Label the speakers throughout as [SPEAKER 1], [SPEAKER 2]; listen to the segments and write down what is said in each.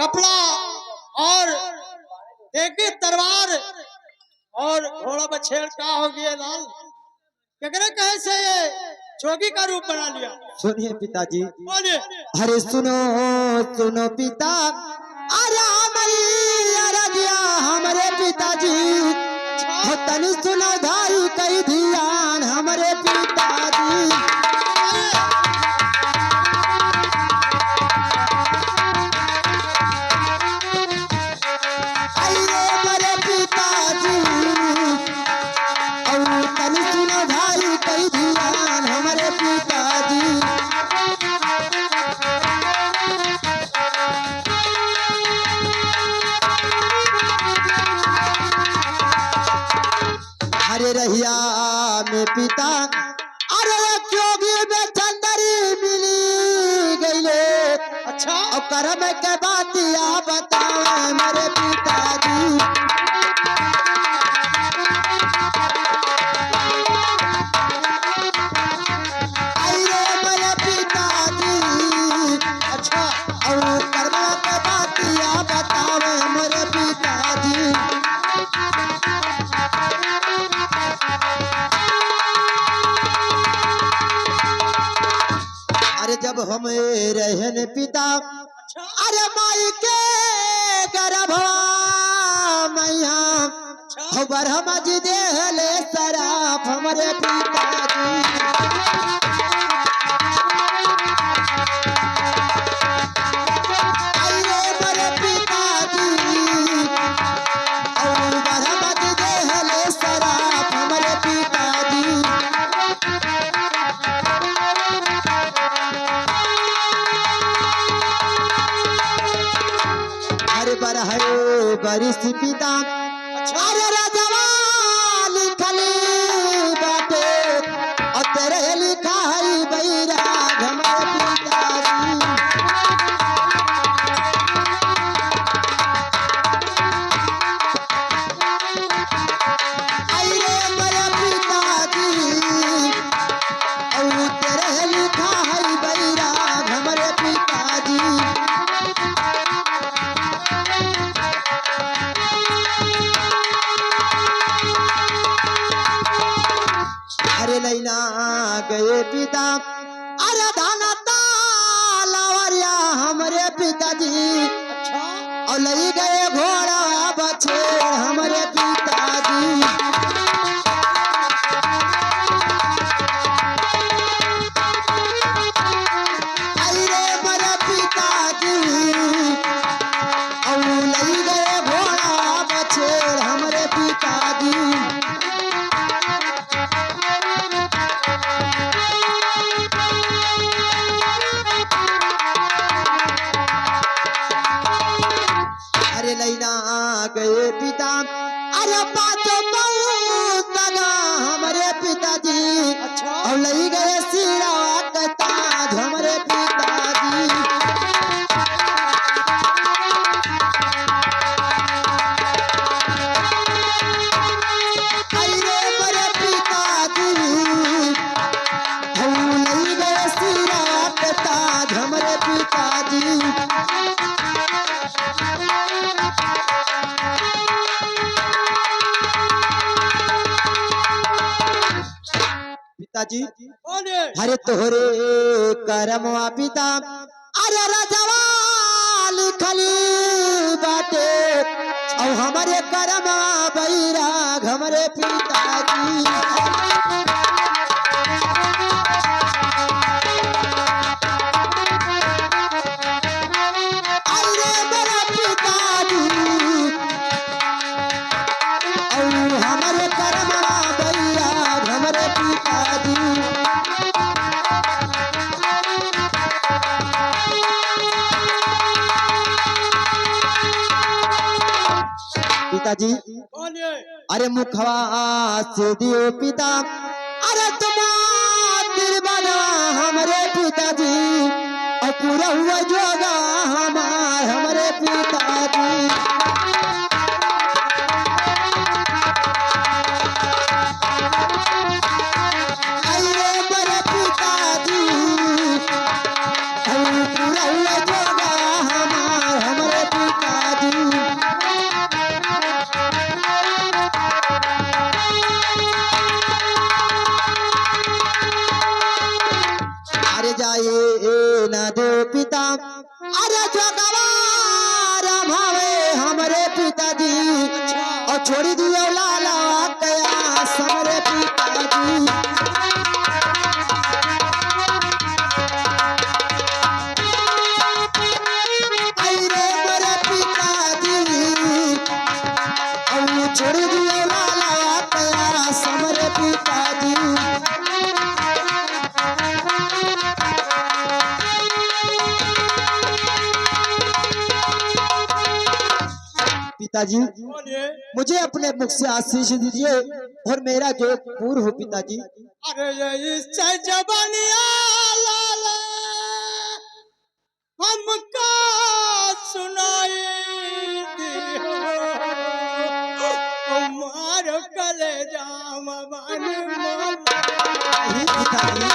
[SPEAKER 1] कपड़ा और देखी तलवार और घोड़ा बछेड़ का हो गया लाल केकरे कहे से ये जोगी का रूप बना लिया।
[SPEAKER 2] सुनिए पिताजी,
[SPEAKER 1] बोलिए।
[SPEAKER 2] अरे सुनो सुनो पिता, अरे हमारी अरजिया हमारे पिताजी, हो तनी सुनो धाई कई ध्यान हमारे पिताजी। अरे हमारे पिताजी, और तनी सुनो धाई कई ध्यान हमारे पिताजी। अरे रहिया में पिता, अरे जोगी में चंदरी मिली गईले।
[SPEAKER 1] अच्छा
[SPEAKER 2] और कर्म के बातिया बतावे मेरे पिताजी। अरे मेरे पिताजी,
[SPEAKER 1] अच्छा
[SPEAKER 2] और कर्म के बातिया बतावे मेरे पिताजी। अरे जब हम रहन पिता,
[SPEAKER 1] अच्छा
[SPEAKER 2] अरे माई के गर्भवा मैया,
[SPEAKER 1] अच्छा
[SPEAKER 2] हो ब्रह्मा जी देहले सराफ हमारे पिताजी। अरे मेरे पिताजी, और ब्रह्मा जी देहले सराफ हमारे पिताजी। अरे बरहरे बरिस पिता, अरे राजवा लिखली बाटे, और तेरे लिखा है बैराग हमारे पिताजी। अरे मेरे पिताजी, और तेरे लिखा है बैराग हमारे पिताजी। अरे लैना गए पिता, अरे धाना तालावरिया हमारे पिताजी।
[SPEAKER 1] अच्छा
[SPEAKER 2] और लई गए घोड़ा बछेड़ हमारे पिताजी। अरे मेरे पिताजी, और लई गए घोड़ा बछेड़ हमारे पिताजी। अरे लैना गए पिता, अरे पाँचों बहुत लगा हमारे पिताजी।
[SPEAKER 1] अच्छा
[SPEAKER 2] और लई गए सिरा का ताज हमारे पिताजी। अरे मेरे पिताजी, और लई गए सिरा का ताज हमारे पिताजी। पिताजी,
[SPEAKER 1] बोलिए।
[SPEAKER 2] अरे तोहरे करमवा पिता, अरे राजवा लिखली बाटे, और हमारे करमवा बैराग हमारे पिताजी। अरे मेरे पिताजी, और हमारे करमवा बैराग हमारे पिताजी। पिताजी,
[SPEAKER 1] बोलिए।
[SPEAKER 2] अरे मुखवा से दियो पिता, अरे तुम्हारे बना हमारे पिताजी। और पूरा हुआ जोगा हमारे पिताजी। अरे मेरे पिताजी, और पूरा हुआ जोगा हमारे गोरवा राम हवे हमरे पिताजी और छोड़ी दियो लाला कया समरे पिताजी आई रे मेरे पिताजी और छोड़ी दियो लाला कया समरे पिताजी पिताजी
[SPEAKER 1] बोलिए।
[SPEAKER 2] मुझे अपने मुख से आशीष दीजिए और मेरा जो पूर्ण हो पिताजी।
[SPEAKER 1] अरे ये जबानिया लाला हमका सुनाई दियो मार कलेजा मन
[SPEAKER 2] नहीं पिताजी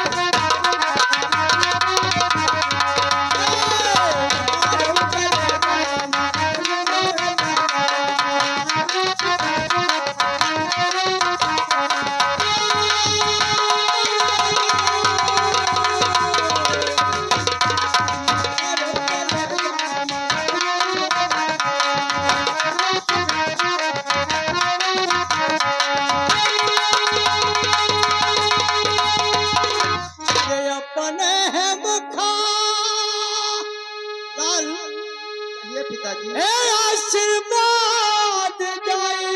[SPEAKER 2] ये पिताजी
[SPEAKER 1] हे आशीर्वाद जाई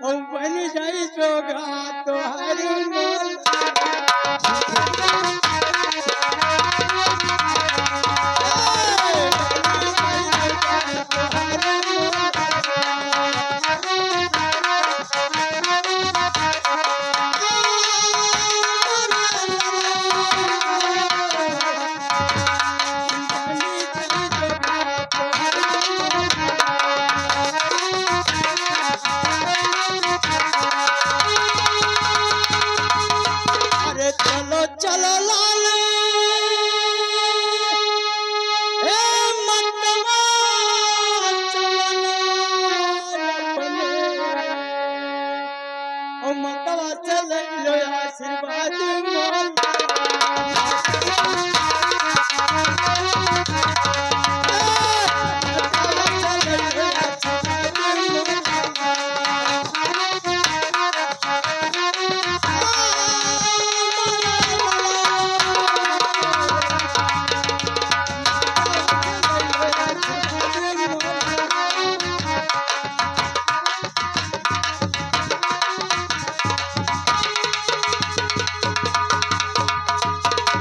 [SPEAKER 1] ओ बन जाई जोगा तोहर मोल चलो चलो लाले ए मतवा चलना बने ओ मतवा चल लो आशीर्वाद मोल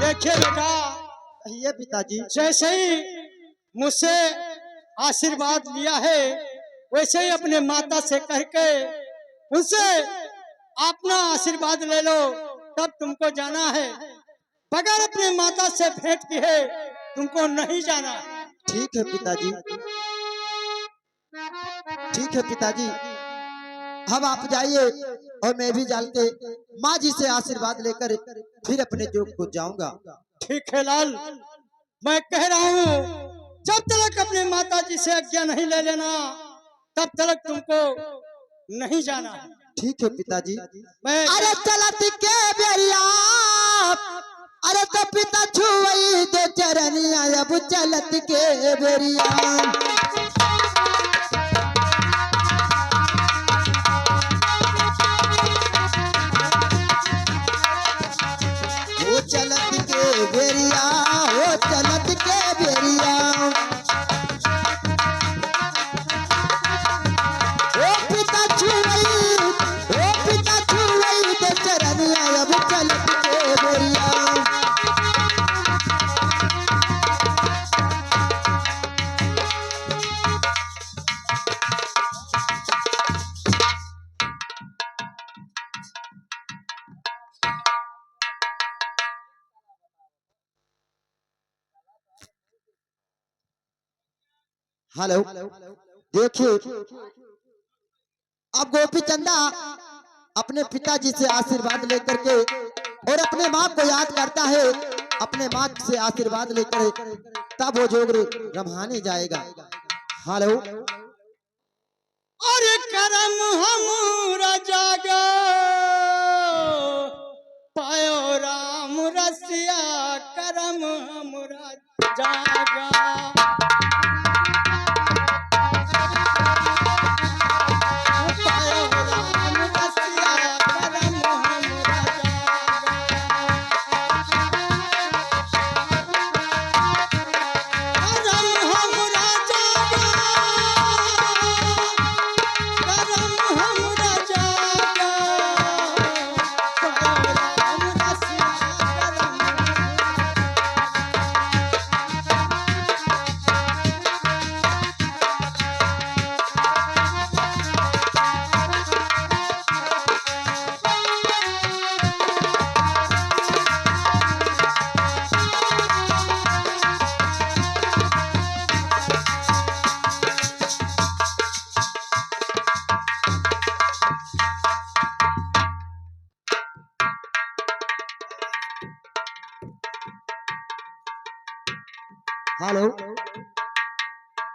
[SPEAKER 1] देखिए बेटा
[SPEAKER 2] ये पिताजी
[SPEAKER 1] जैसे ही मुझसे आशीर्वाद लिया है वैसे ही अपने माता से कह के उनसे अपना आशीर्वाद ले लो तब तुमको जाना है बगैर अपने माता से भेंट किए तुमको नहीं जाना।
[SPEAKER 2] ठीक है पिताजी ठीक है पिताजी अब आप जाइए और मैं भी जाके माँ जी से आशीर्वाद लेकर फिर अपने जोग को जाऊंगा।
[SPEAKER 1] ठीक है लाल मैं कह रहा हूँ जब तक अपने माता जी से आज्ञा नहीं ले लेना तब तक तुमको नहीं जाना।
[SPEAKER 2] ठीक है पिताजी।
[SPEAKER 1] मैं
[SPEAKER 2] अरे चलत के बेरिया अरे तो पिता छुई दे चरनिया अब चलत के बेरिया चलत के बेरिया हो चलत के बेरिया ओ पिता छुई दे चरनिया अब चलत के बेरिया हेलो देखिए अब गोपी चंदा अपने पिताजी से आशीर्वाद लेकर के और अपने माँ को याद करता है अपने माँ से आशीर्वाद लेकर तब वो जोग रमहाने जाएगा। हेलो
[SPEAKER 1] और करम हमरा जागा पायो राम रसिया करम हमरा जागा पायो राम रसिया करम हमरा
[SPEAKER 2] हेलो।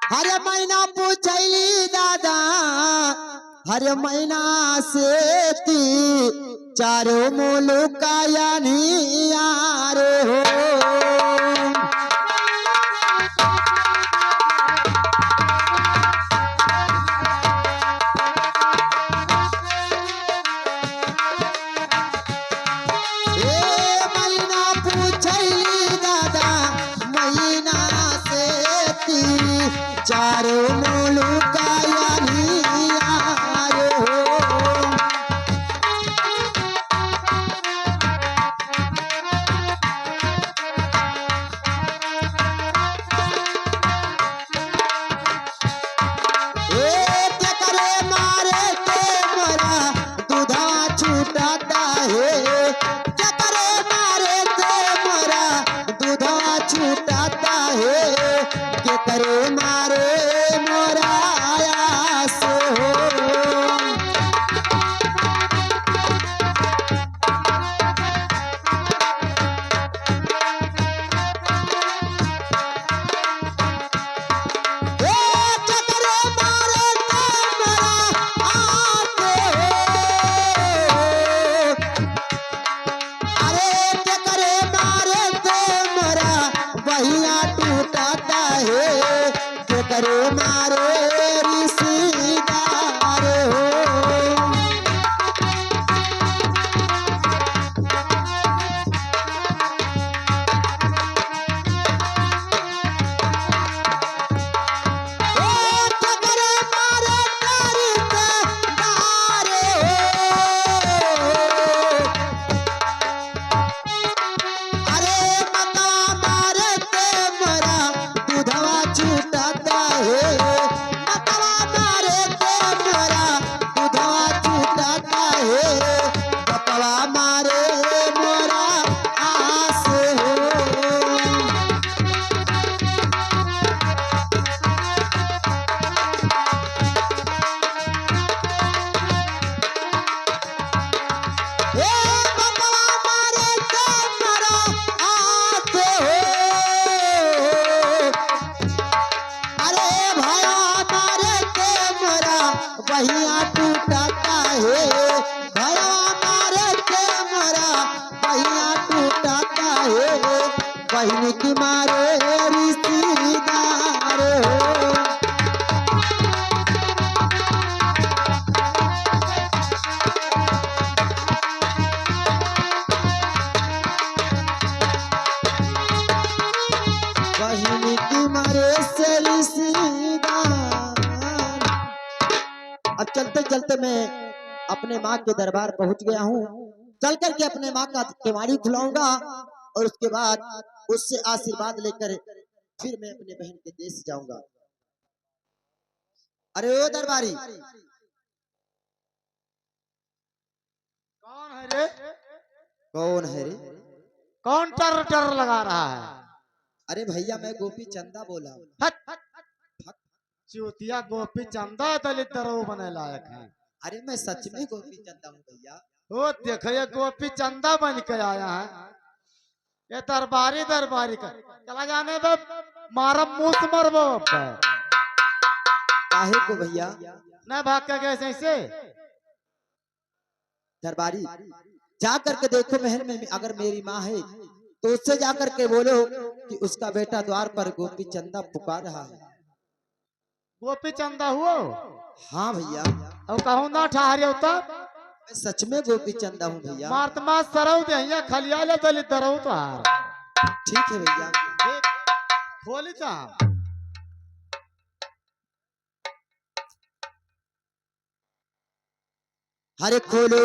[SPEAKER 2] हर महीना पूछली दादा, हर महीना से ती चारो मुलुका यानी यार हो। चारो मुलुका यानी यार हो। करे मारे ते मरा दूधा छूटाता है, करे मारे ते मरा दूधा छूटाता है, के करे मारे मोरा आयास हो। करे मारे रिश्तेदार हो। करे मारे रिश्तेदार हो। अरे मता मारे ते मरा दूधवा छूटाता है, मतवा मारे ते मरा दूधवा छूटाता है, बतवा मारे मोरा आस हो। बतवा मारे ते मरा आस हो। अरे भया मारे ते मरा बहिया टूटाता है, भया मारे ते मरा बहिया टूटाता है, बहन की मारे रिश्तेदार हो। बहन की मारे से रिश्तेदार। अब चलते चलते मैं अपने माँ के दरबार पहुंच गया हूँ। चल करके अपने माँ का केवाड़ी खुलाऊंगा और उसके बाद उससे आशीर्वाद लेकर फिर मैं अपने बहन के देश जाऊंगा। अरे ओ दरबारी,
[SPEAKER 3] कौन है रे?
[SPEAKER 2] कौन है रे?
[SPEAKER 3] कौन टर टर लगा रहा है?
[SPEAKER 2] अरे भैया मैं गोपी चंदा बोला हूँ।
[SPEAKER 3] हट चूतिया गोपी चंदा दलित दरो बने लायक है।
[SPEAKER 2] अरे मैं सच में गोपी चंदा हूँ भैया।
[SPEAKER 3] वो देखो ये गोपी चंदा बन के आया है। ये दरबारी दरबारी का चला जाने दो, मारा मुंह मरबो
[SPEAKER 2] काहे को भैया?
[SPEAKER 3] न भाग के गए ऐसे।
[SPEAKER 2] दरबारी जा करके देखो महल में अगर मेरी माँ है तो उससे जा करके बोलो कि उसका बेटा द्वार पर गोपी चंदा पुकार रहा है।
[SPEAKER 3] गोपी चंदा हुआ
[SPEAKER 2] हाँ भैया,
[SPEAKER 3] अब कहूँ ना ठहरे तब
[SPEAKER 2] मैं सच में गोपी चंदा हूँ भैया।
[SPEAKER 3] मारत मास सरऊ दे यहाँ खलिया ले दली दरऊ तो हार
[SPEAKER 2] ठीक है भैया।
[SPEAKER 3] देख, खोली चाह
[SPEAKER 2] अरे खोलो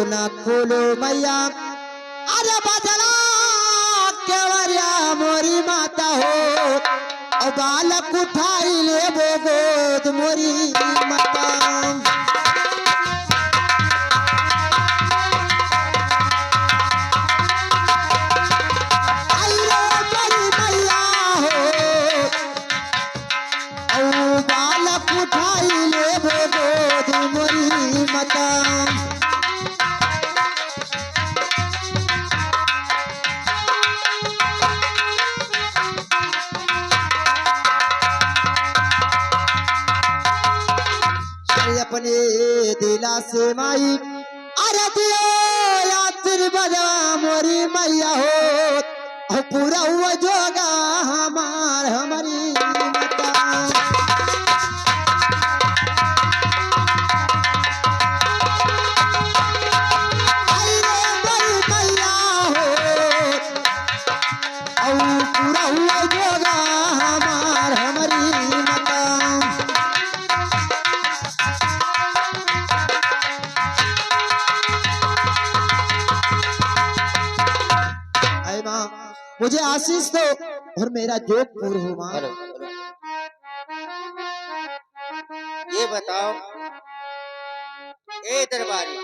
[SPEAKER 2] ना खोलो मैया, अरे बदला केवरिया मोरी माता हो, और बालक उठाई ले वो गोद मोरी माता। आई रे बड़ी मैया हो, और बालक उठाई ले वो गोद मोरी माता। अपने दिला से माई अरे दियो आशीर्वाद मोरी मैया हो, पूरा हुआ जोगा हमार हमारी माता। आई रे बड़ी मैया हो, और पूरा हुआ जोगा हमार हमारी माता। मुझे आशीष दो और मेरा जोग पूर्ण हो मां।
[SPEAKER 4] ये बताओ ए दरबारी,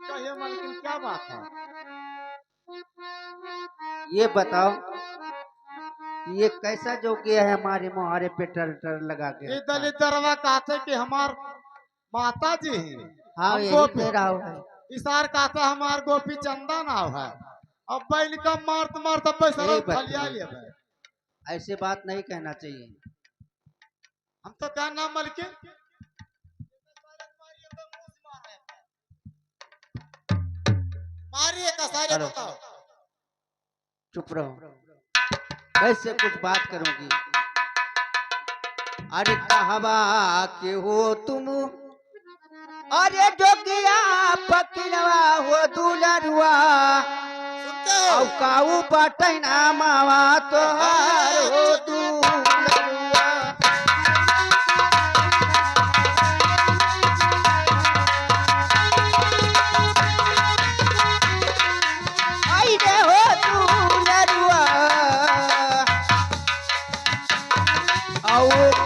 [SPEAKER 3] कहिए मालकिन क्या बात है?
[SPEAKER 4] ये बताओ ये कैसा जो किया है हमारे मुहारे पे टर टर लगा के?
[SPEAKER 3] ये दलित दरवा कहते कि हमार माता जी हैं।
[SPEAKER 4] हाँ
[SPEAKER 3] हम
[SPEAKER 4] यही
[SPEAKER 3] गोपी
[SPEAKER 4] कह रहा हूँ।
[SPEAKER 3] इसार कहता हमार गोपी चंदा नाव है। अब बैल का मारत मारत अब
[SPEAKER 4] यही
[SPEAKER 3] सरऊ
[SPEAKER 4] बात
[SPEAKER 3] खलिया
[SPEAKER 4] है।
[SPEAKER 3] ले भाई।
[SPEAKER 4] ऐसे बात नहीं कहना चाहिए।
[SPEAKER 3] हम तो क्या नाम मालकिन मारिए का सारे
[SPEAKER 4] हेलो।
[SPEAKER 3] बताओ।
[SPEAKER 4] चुप रहो, ऐसे कुछ बात करूंगी। अरे कहवा के हो तुम, अरे जोगिया पकिनवा हो दुलरुआ, औ काऊ पटना मावा तोहार हो दुलरुआ। आई रे हो दुलरुआ, औ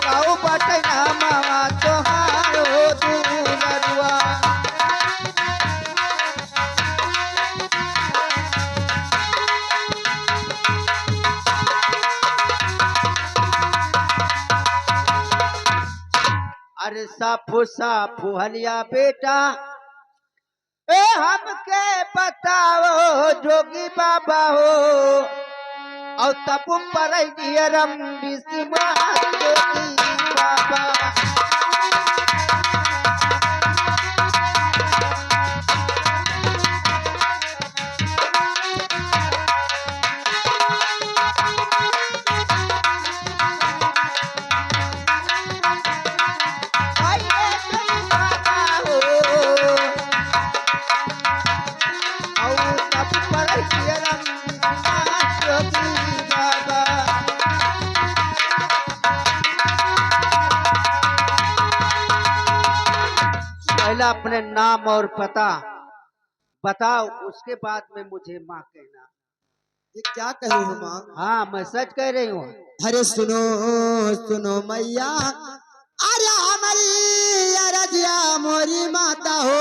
[SPEAKER 4] काऊ पटना मावा तोहार हो दुलरुआ। अरे साफू साफू हलिया बेटा, ए हमके बताओ जोगी बाबा हो, और तब पर रम बिस्मा जोगी बाबा। आई रे जोगी बाबा हो, और तब पर रम बिस्मा जोगी बाबा। पहला अपने नाम और पता बताओ, उसके बाद में मुझे माँ कहना।
[SPEAKER 2] ये क्या कही हूँ मां?
[SPEAKER 4] हाँ मैं सच कह रही हूँ।
[SPEAKER 2] अरे सुनो सुनो मैया, अरे हमारी अरजिया मोरी माता हो,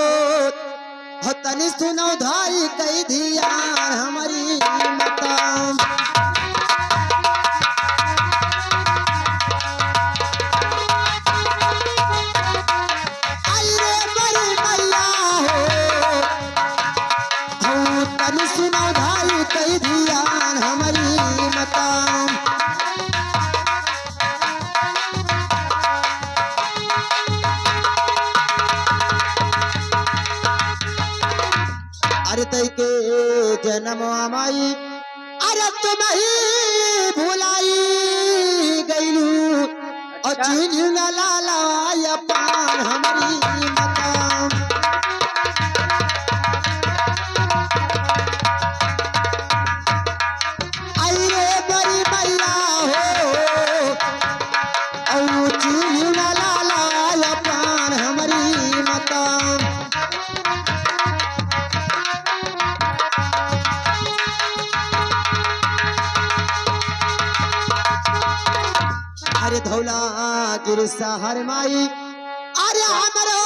[SPEAKER 2] तनी सुनो धाई कही दिया हमारी माता। आई रे बड़ी मैया हो, तनी सुनो धाई कही दिया हमारी माता। अरे तई के जन्म माई अरे तुम ही भुलाई गईलू और
[SPEAKER 4] अच्छा।
[SPEAKER 2] चीनी न लाला या पान हमारी मकाम। आई रे बड़ी मैया हो और चीनी न लाला या पान हमारी मकाम। अरे धौला गिर सहर माई अरे हमरो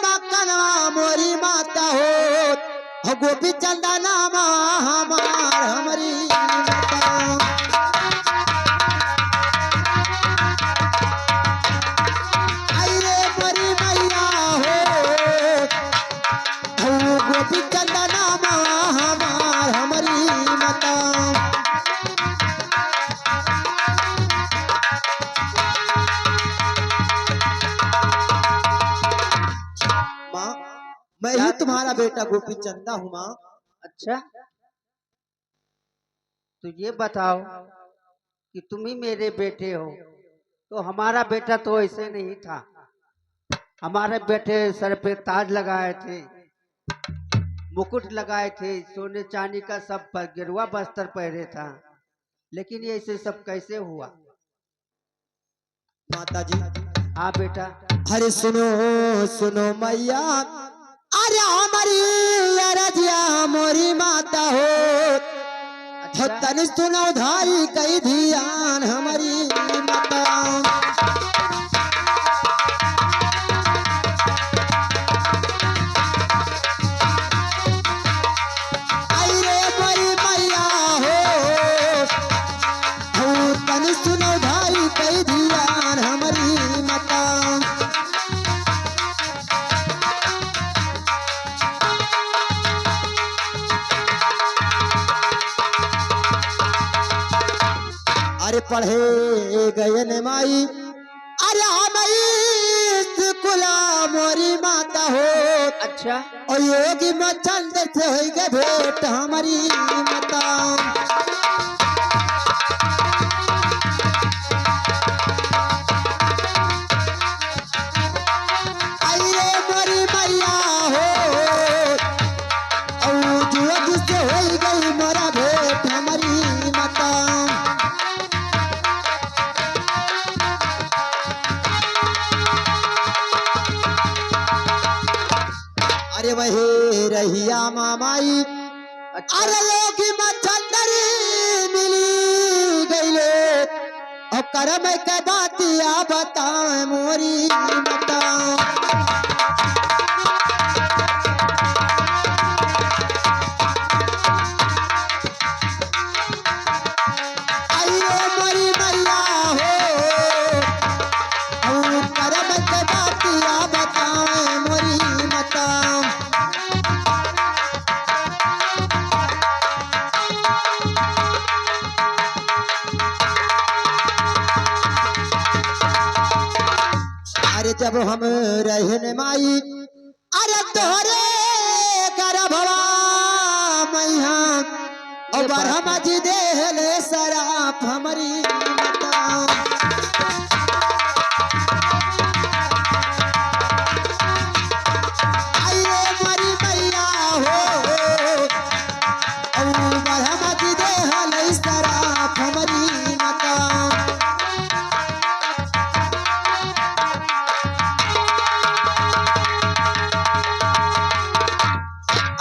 [SPEAKER 2] मकनवा मोरी माता हो गोपी चंदा नामा हमार हमारी माता। आई रे मोरी मैया हो गोपी चंदा नामा हमार हमारी माता। माँ मैं ही तुम्हारा बेटा गोपी चंदा हूँ माँ।
[SPEAKER 4] अच्छा, तो ये बताओ कि तुम ही मेरे बेटे हो। तो हमारा बेटा तो ऐसे नहीं था। हमारे बेटे सर पे ताज लगाए थे, मुकुट लगाए थे, सोने चांदी का सब गेरुआ बस्तर पहने था। लेकिन ये ऐसे सब कैसे हुआ?
[SPEAKER 2] माता जी
[SPEAKER 4] हाँ बेटा।
[SPEAKER 2] अरे सुनो सुनो मैया अरे हमारी अरजिया मोरी माता हो
[SPEAKER 4] अच्छा।
[SPEAKER 2] तन सुनो धारी कई ध्यान हमारी माता। आई रे मोरी मैया हो तन सुनो धारी कई ध्यान हमारी माता। अरे पढ़े गयन माई अरे हमारी कुला मोरी माता हो
[SPEAKER 4] अच्छा।
[SPEAKER 2] और योगी में चंद से हो गए भेंट हमारी माता। आई रे मोरी मैया हो और योगी से हो गई मोरा भेंट हमारी माता। अरे वही रहिया मामाई
[SPEAKER 4] अच्छा।
[SPEAKER 2] अरे लोगी मचंदरी मिली गईले और करम के बातिया बताए मोरी माता। आई रे मोरी मैया हो और करम के बातिया बताए मोरी माता। अरे जब हम रहने माई अरे तोहरे गर्भवा मैया और ब्रह्मा जी देहले सराप हमारी माता। आई रे मोरी मैया हो और ब्रह्मा जी देहले सराप हमारी माता।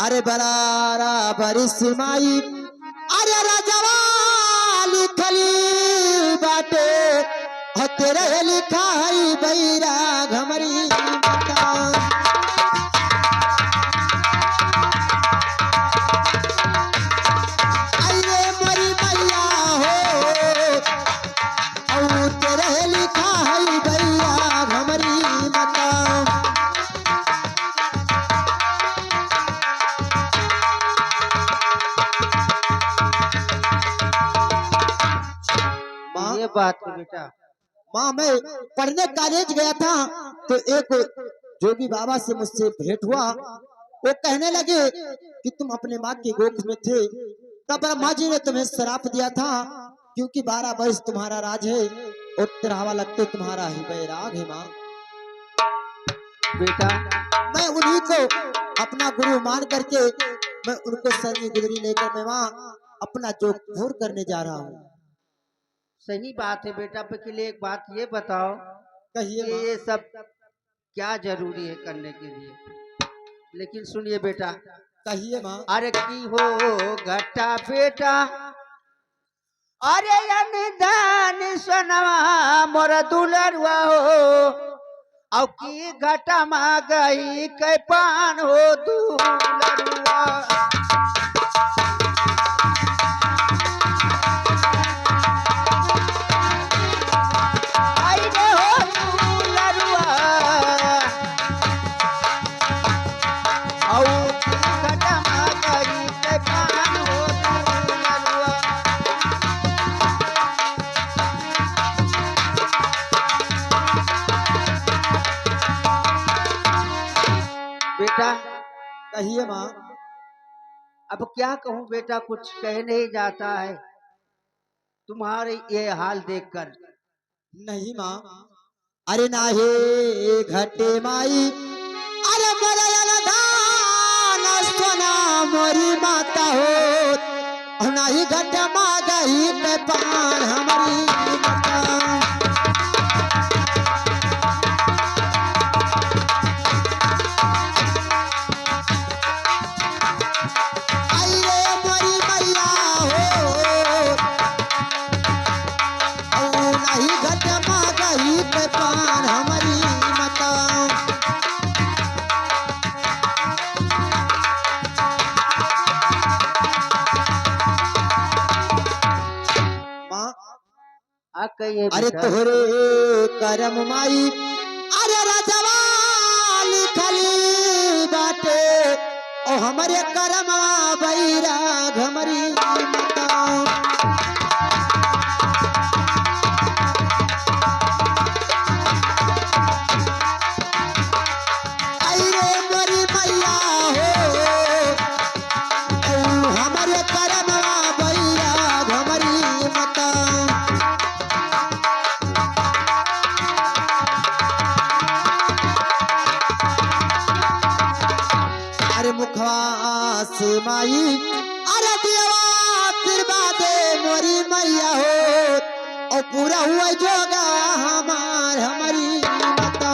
[SPEAKER 2] अरे बरारा बरिस माई अरे राजवा लिखली बाटे हो तेरे लिखाई बैराग हमारी माता। आई रे मोरी मैया हो और तेरे लिखाई बैराग हमारी माता।
[SPEAKER 4] ये बात है बेटा।
[SPEAKER 2] माँ मैं पढ़ने कॉलेज गया था तो एक जोगी बाबा से मुझसे भेंट हुआ। वो कहने लगे कि तुम अपने माँ के गोद में थे तब ब्रह्मा जी ने तुम्हें श्राप दिया था, क्योंकि 12 वर्ष तुम्हारा राज है और 13वां लगते तुम्हारा ही बैराग है माँ।
[SPEAKER 4] बेटा
[SPEAKER 2] मैं उन्हीं को अपना गुरु मान करके मैं उनको सर में गुदरी लेकर मैं माँ अपना जो घोर करने जा रहा हूँ।
[SPEAKER 4] सही बात है बेटा, के लिए एक बात ये बताओ
[SPEAKER 2] कहिए
[SPEAKER 4] कि
[SPEAKER 2] माँ।
[SPEAKER 4] ये सब क्या जरूरी है करने के लिए? लेकिन सुनिए बेटा,
[SPEAKER 2] कहिए माँ।
[SPEAKER 4] अरे की हो घटा बेटा, अरे निदान सोनवा मोर दुलरुआ हो, औ की घटा मा गई कै पान हो दुलरुआ। आई रे हो दुलरुआ, औ की घटा मा गई कै पान हो दुलरुआ। बेटा
[SPEAKER 2] कहिए माँ।
[SPEAKER 4] अब क्या कहूँ बेटा, कुछ कह नहीं जाता है तुम्हारे ये हाल देखकर।
[SPEAKER 2] नहीं माँ। अरे ना हे घटे माई, अरे मोरा दान सोना मोरी माता हो, नहीं घट मा गई पे पान हमारी माता। आई रे मोरी मैया हो, औ नहीं घट मा गई पे पान हमारी माता। माँ
[SPEAKER 4] आ कहिए
[SPEAKER 2] अरे
[SPEAKER 4] बेटा।
[SPEAKER 2] तोहरे करम माई, अरे राजवा लिखली बाटे, ओ हमारे करम बैराग हमारी माता। आई रे मोरी मैया हो, औ हमारे करम बैराग हमारी माता। अरे मुखवा से माई, अरे देवा आशीर्वाद मोरी मैया हो, और पूरा हुआ जोगा हमारी माता।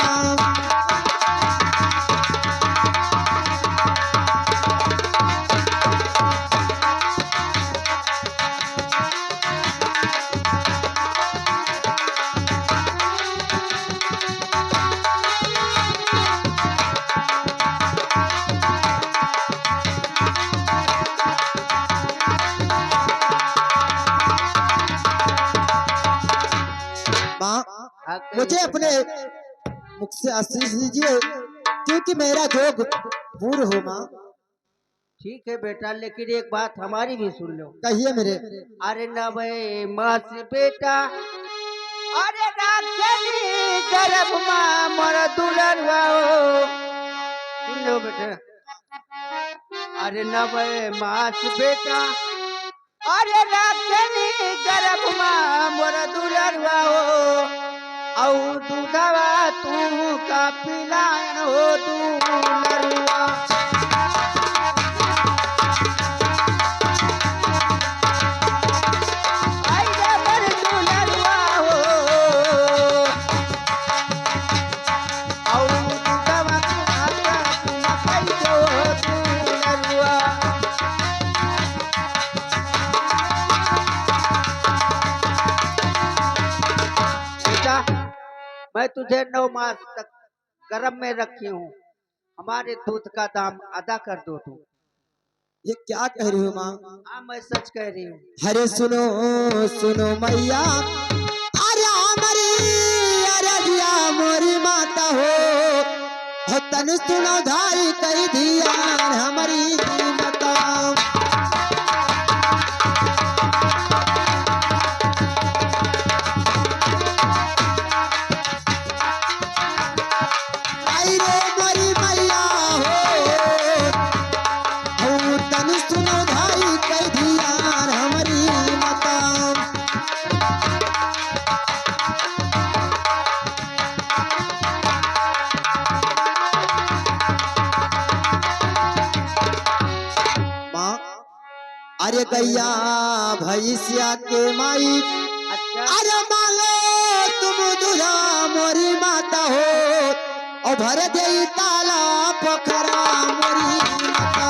[SPEAKER 2] माँ
[SPEAKER 4] आ कहिए
[SPEAKER 2] मुझे
[SPEAKER 4] बेटा।
[SPEAKER 2] अपने मुख से आशीष दीजिए, क्योंकि मेरा जोग पूर्ण हो माँ।
[SPEAKER 4] ठीक है बेटा, लेकिन एक बात हमारी भी सुन लो।
[SPEAKER 2] कहिए मेरे।
[SPEAKER 4] अरे नवे मास बेटा, अरे राखनी गर्भ माँ मोर दुलरुआ हो। सुन लो बेटा, अरे नवे मास बेटा, अरे राखनी गर्भ माँ मोर दुलरुआ हो, औ दूधवा तू का पिलान हो दुलरुआ। आई रे मोर दुलरुआ हो, औ दूधवा तू कैसे हो दुलरुआ। बेटा मैं तुझे 9 मास तक गर्भ में रखी हूँ, हमारे दूध का दाम अदा कर दो तू।
[SPEAKER 2] ये क्या कह रही हो माँ?
[SPEAKER 4] हाँ मैं सच कह रही हूँ।
[SPEAKER 2] अरे सुनो सुनो मैया, अरे हमारी अरजिया मोरी माता हो तन सुनो धाई कई धियान हमारी माता। आई रे मोरी मैया हो, तनी सुनो भाई कई ध्यान हमारी माता। माँ अरे गैया भैंसिया के माई
[SPEAKER 4] अच्छा
[SPEAKER 2] अरे मांगो तुम दुधा मोरी माता हो और भर दे ताला पोखरा मोरी माता।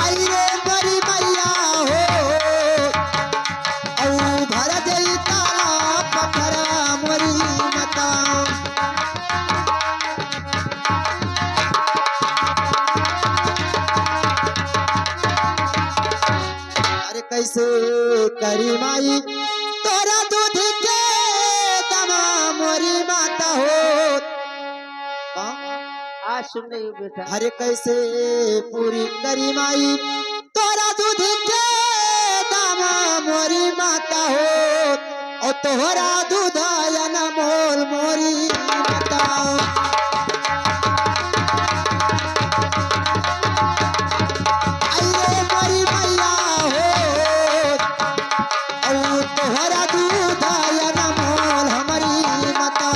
[SPEAKER 2] आई रे मोरी मैया हो और भर दे ताला पोखरा मोरी माता। अरे कैसे करी माई तोरा दूध के दमा मोरी माता हो।
[SPEAKER 4] आज सुन रही हूँ बेटा।
[SPEAKER 2] अरे कैसे पूरी करी माई तोरा दूध के दमा मोरी माता हो और तोहरा दूध न मोल मोरी माता। आई रे मोरी मैया हो और तोहरा दूध न मोल हमारी माता।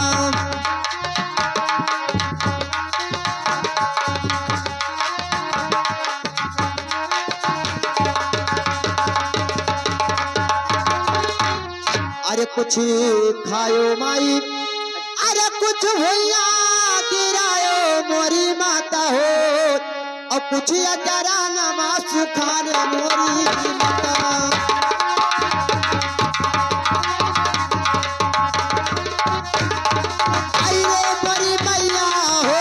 [SPEAKER 2] अरे कुछ खायो माई अरे कुछ भैया गिरायो मोरी माता हो और कुछ अचारा नमाज खाने मोरी माता। आई रे मोरी मैया हो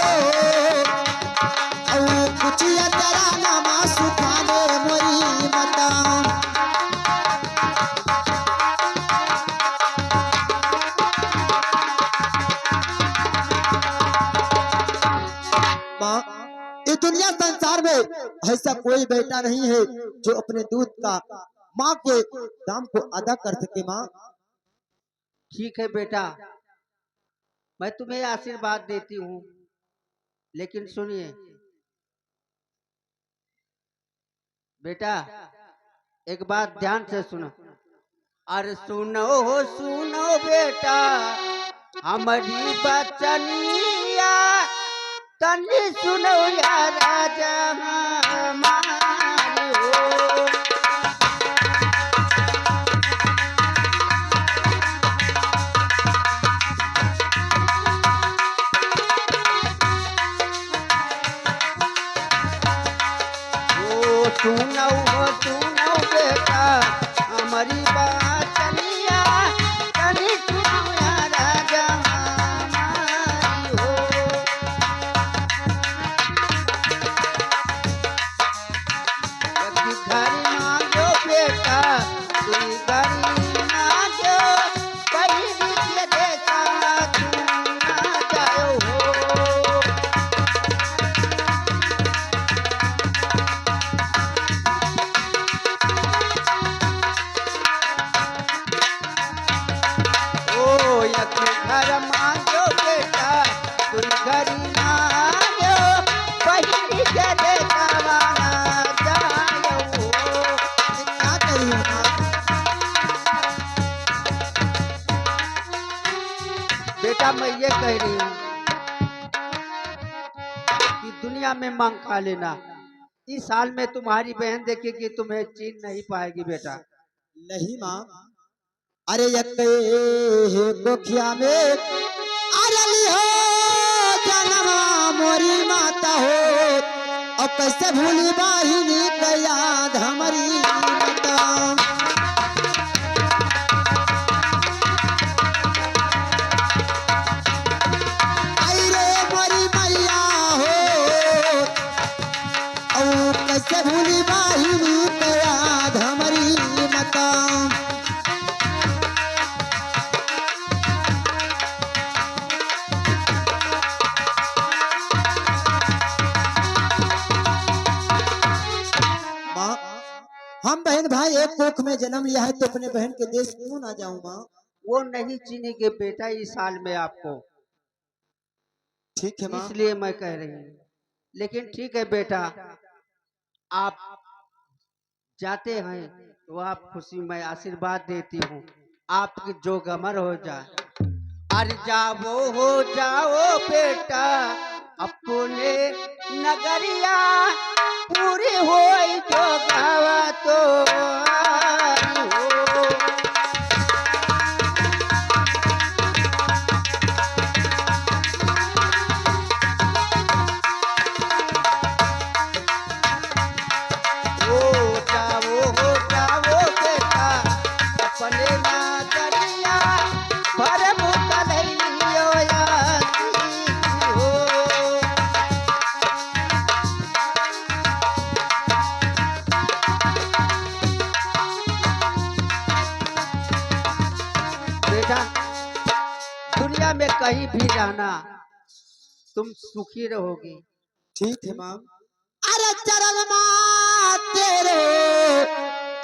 [SPEAKER 2] और कुछ अचारा नमाज खाने मोरी माता। माँ इस दुनिया संसार में ऐसा कोई बेटा नहीं है जो अपने दूध का माँ के दाम को अदा कर सके। माँ
[SPEAKER 4] ठीक है बेटा, मैं तुम्हें आशीर्वाद देती हूँ, लेकिन सुनिए बेटा, एक बात ध्यान से सुनो। अरे सुनो सुनो बेटा हमारी बचनिया, तनी सुनो या राजा हमारी हो। सुनो बेटा हमारी बचनिया, तनी सुनो या राजा हमारी हो। घर मांगो बेटा तुम घर मांगो, कहीं के देखा तुम ना जाओ हो। ओ यक घर मांगो बेटा तुम घर मांगो, कहीं के देखा ना जाओ हो।
[SPEAKER 2] क्या करी माँ?
[SPEAKER 4] बेटा मैं ये कह रही हूँ कि दुनिया में मांग खा लेना, इस साल में तुम्हारी बहन देखेगी तुम्हें चीन नहीं पाएगी बेटा।
[SPEAKER 2] नहीं माँ, अरे यक्के गोखिया में अरली हो जनमा मोरी माता हो और कैसे भूली बाहिनी का याद हमारी माता। आई रे मोरी मैया हो और कैसे भूली बाहिनी का याद हमारी माता। माँ हम बहन भाई एक कोख में जन्म लिया है तो अपने बहन के देश क्यों ना जाऊं माँ?
[SPEAKER 4] वो नहीं चीनेंगे बेटा इस साल में आपको।
[SPEAKER 2] ठीक है माँ।
[SPEAKER 4] इसलिए मैं कह रही हूँ। लेकिन ठीक है बेटा, आप जाते हैं तो आप खुशी में आशीर्वाद देती हूँ, आपकी जो गमर हो जाए। अरे जाओ हो जाओ बेटा अपने नगरिया, पूरी हो जो गावा तो आई हो। हो जाओ बेटा अपने नगरिया, भर मुकलइयो यासी हो। बेटा दुनिया में कहीं भी रहना, तुम सुखी रहोगी।
[SPEAKER 2] ठीक है माँ। अरे चरण माँ तेरे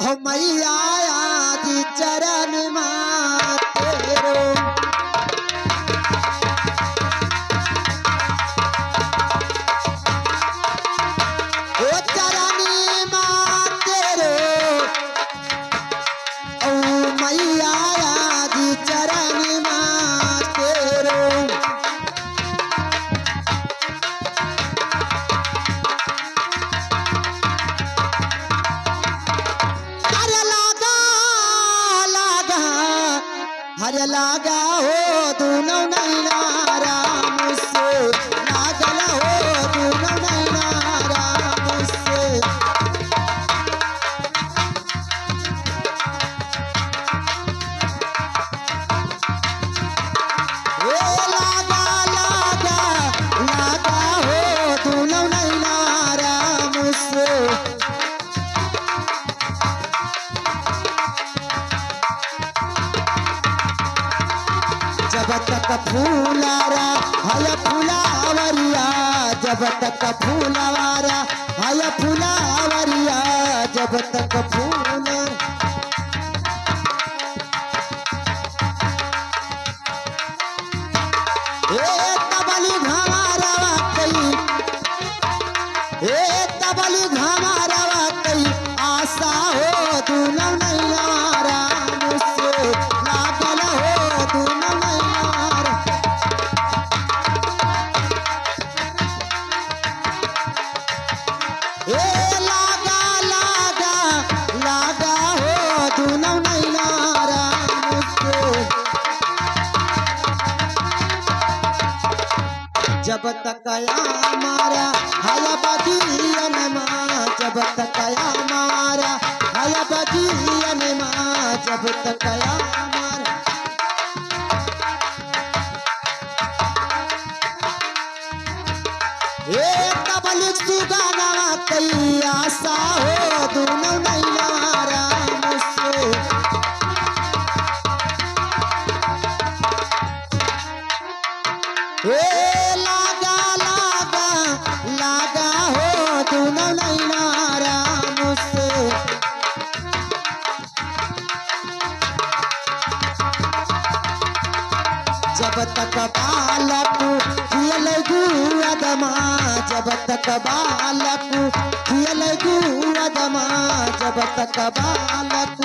[SPEAKER 2] हो मैया, आज चरण माँ तेरो। ओ चरण माँ तेरे ओ मैया, आज चरण माँ तेरो। हरे लागा हो दोनों नैना राम से, लागल हो दोनों नैना राम से। ए लागा लागा लागा हो दोनों नैना राम से। जब तक फूलारा हय फुलावरिया, जब तक फूलवारा हय फुलावरिया, जब तक फूल। ए तबली घमारवा कई, ए तबली घमारवा कई, आशा हो दुनो नैया राम से, लागल हो दुनो नैया। ए लागा लागा लागा हो दुनो नैया राम से। जब तक आया मारा हय बजियन माँ, जब तक आया मारा हय बजियन माँ, जब तक आया मारा। ए तबलिक सुगाना कई, आशा हो दोनों नैया राम से। ए लागा लागा लागा हो दोनों नैया राम से। जब तक बालक खियल गुअदमा, जब तक बालक खियल गुअदमा, जब तक बालक।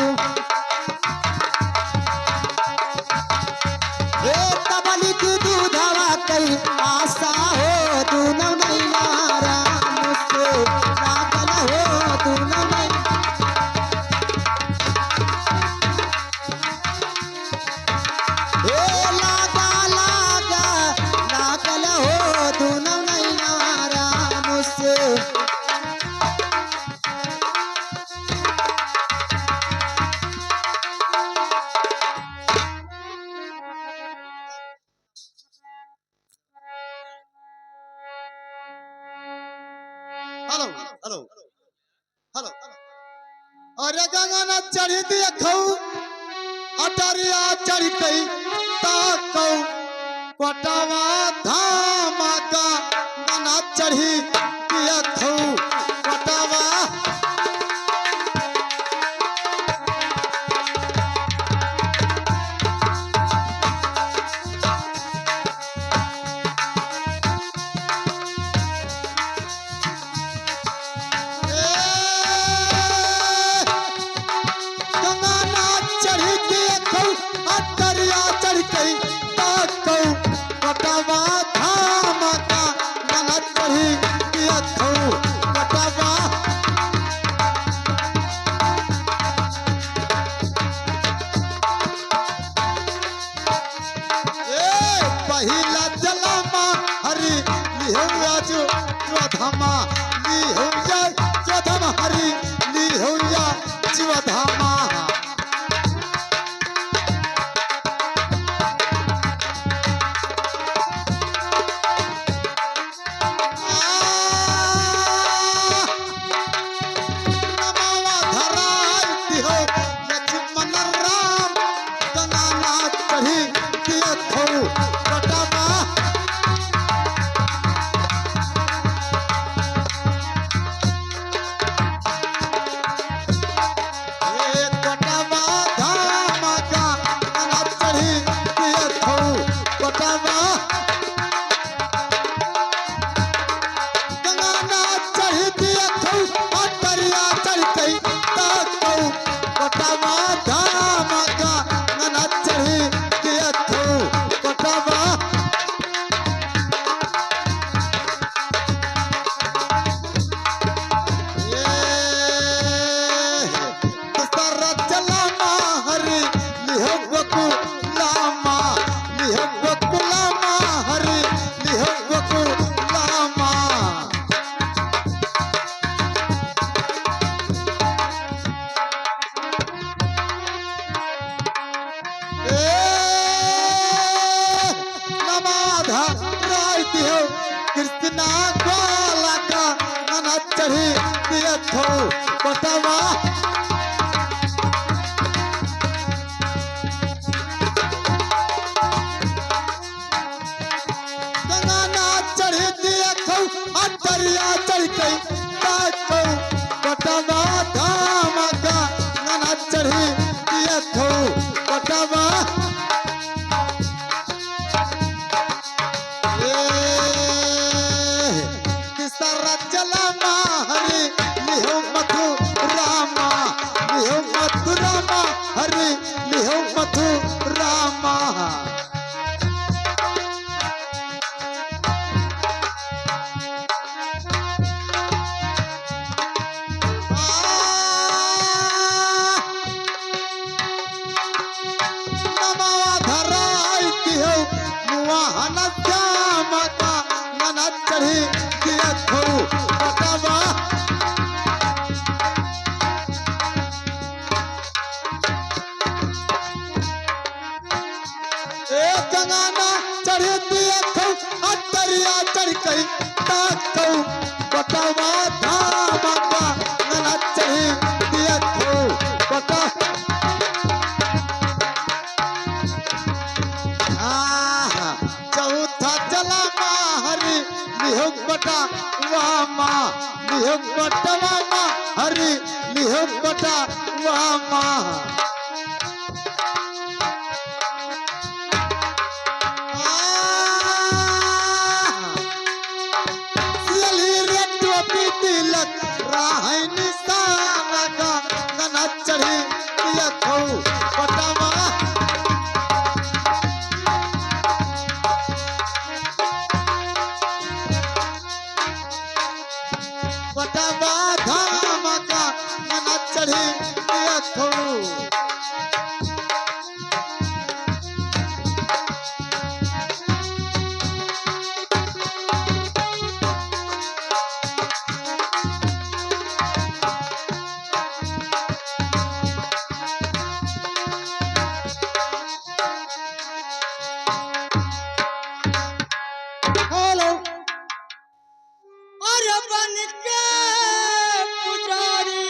[SPEAKER 2] ए तबलिक दूधवा कई, आशा हो दोनों नैया राम से, लागल हो दोनों नैया। ए लागा लागा लागल हो दोनों नैया राम से।
[SPEAKER 3] Hello hello hello. अरे गंगा चढ़ी दिया खऊ, अटरिया चढ़ गई ताकऊ, कोटवा धामा का गंगा चढ़ी दिया खऊ, कोटवा।
[SPEAKER 2] लिहुया ज्योधामा लिहुया ज्योधामा हरि लिहुया ज्योधामा नमावा धराई दिहो लक्ष्मण राम गंगाना चढ़ी दियो थौ कटावा ए कटावा धाम का गंगाना चढ़ी दियो थौ कटावा गंगाना चढ़ी दियो थौ अटरिया चढ़ गई ताकौ कटावा धाम का गंगाना चढ़ी दियो थौ कटावा दशरथ जलामा हरि लिहो बकुलामा लिहो बकुलामा हरि लिहो बकुलामा नमाधा राय दिहो कृष्णा ग्वाला का नना चढ़ी दियो थो कटावा गंगाना चढ़ी दिया थो अटरिया चढ़ गई ताकौ कटावा धाम का नना चढ़ी दिया थो कटावा दशरथ जलामा हरि लिहो मधु रामा लिहो मधु रामा हरि लिहो मधु रामा नमावा धराई दिहो मुआहन श्याम का नना चढ़ी दिया थौ कटावा ए गंगाना चढ़ी दिया थौ अटरिया चढ़ गई ताकौ कटावा धाम का नना चढ़ी दिया थौ कटा चौथा जलामा हरि लिहो बटा वामा लिहो बटा वामा हरि लिहो बटा वामा सियली रे टोपी तिलक राहै निशाना का गना चढ़ी दिया थौ कटावा कटावा धाम का गना चढ़ी दिया थौ
[SPEAKER 1] हेलो अरे बन के पुजारी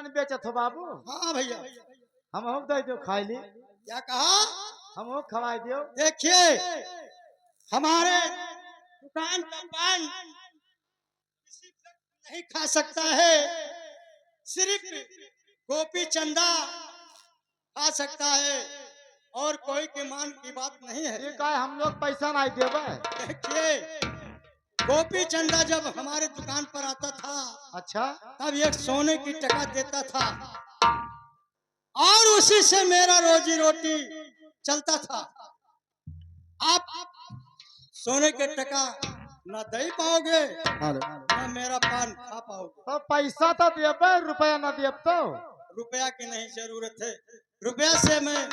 [SPEAKER 3] दुकान बेचत हो बाबू?
[SPEAKER 1] हाँ भैया।
[SPEAKER 3] हम हो दे दो खाई ली,
[SPEAKER 1] क्या कहा?
[SPEAKER 3] हम हो खवाई दियो।
[SPEAKER 1] देखिए, हमारे दुकान का पान किसी व्यक्ति नहीं खा सकता है, सिर्फ गोपी चंदा खा सकता है, और कोई के मान की बात नहीं है।
[SPEAKER 3] ठीक है, हम लोग पैसा नहीं देवे।
[SPEAKER 1] देखिए, गोपी चंदा जब हमारे दुकान पर आता था,
[SPEAKER 3] अच्छा,
[SPEAKER 1] तब एक सोने की टका देता था, और उसी से मेरा रोजी रोटी चलता था। आप सोने के टका न दे पाओगे, न मेरा पान खा पाओगे।
[SPEAKER 3] तो पैसा तो देवे, रुपया न देव तो?
[SPEAKER 1] रुपया की नहीं जरूरत है, रुपया से मैं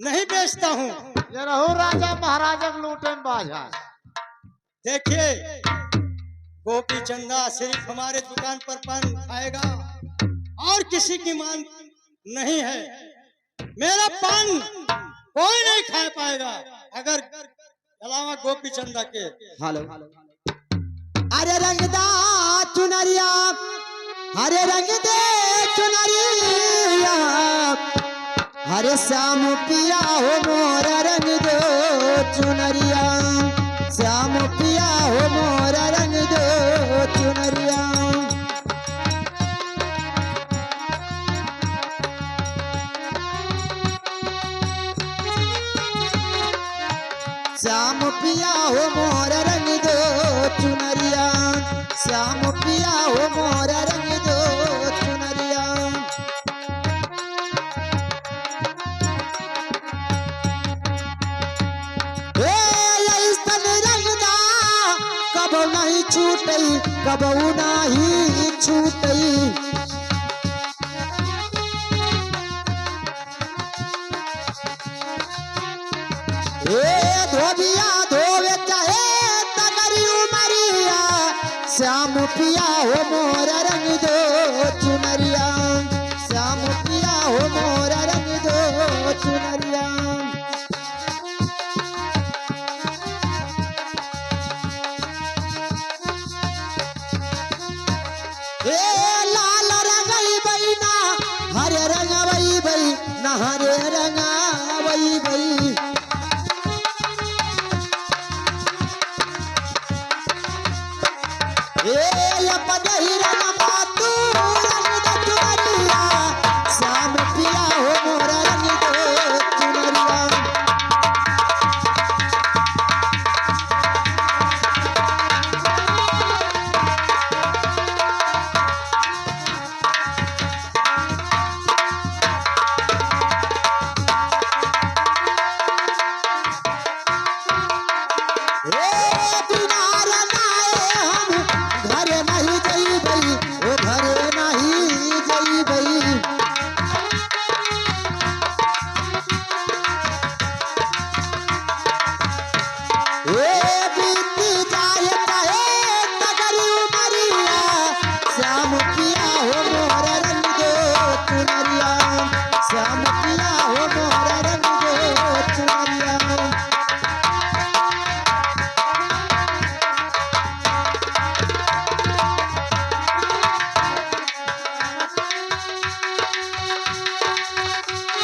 [SPEAKER 1] नहीं बेचता हूँ।
[SPEAKER 3] ये रहू राजा महाराजा के लूटे में बाजा।
[SPEAKER 1] देखिए, गोपी चंदा सिर्फ हमारे दुकान पर पान खाएगा, और किसी की मांग नहीं है। मेरा पान कोई नहीं खा पाएगा अगर अलावा गोपी चंदा के।
[SPEAKER 2] हेलो, अरे रंगदा चुनरिया, अरे रंग दे चुनरिया, हरे श्याम पिया हो मोरा रंग दो चुनरिया, श्याम पिया हो मोरा रंग दो चुनरिया। श्याम पिया हो मोरा रंग दो चुनरिया, श्याम पिया हो मोरा रंग दो चुनरिया। कबो नहीं छूटई, कबो नहीं छूटई, धोबिया धोवे चाहे तगरी उमरिया, श्याम पिया हो मोरा रंग दो चुनरिया, श्याम पिया हो मोरा रंग दो चुनरिया। लाल रंगई बैना हरे रंगवई बई न हरे रंगवई बई, श्याम पिया हो मोरा रंग दो चुनरिया। श्याम पिया हो मोरा रंग दो चुनरिया, श्याम पिया हो मोरा रंग दो चुनरिया।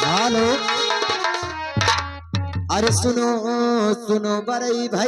[SPEAKER 2] हेलो, अरे सुनो सुनो बरई भाई।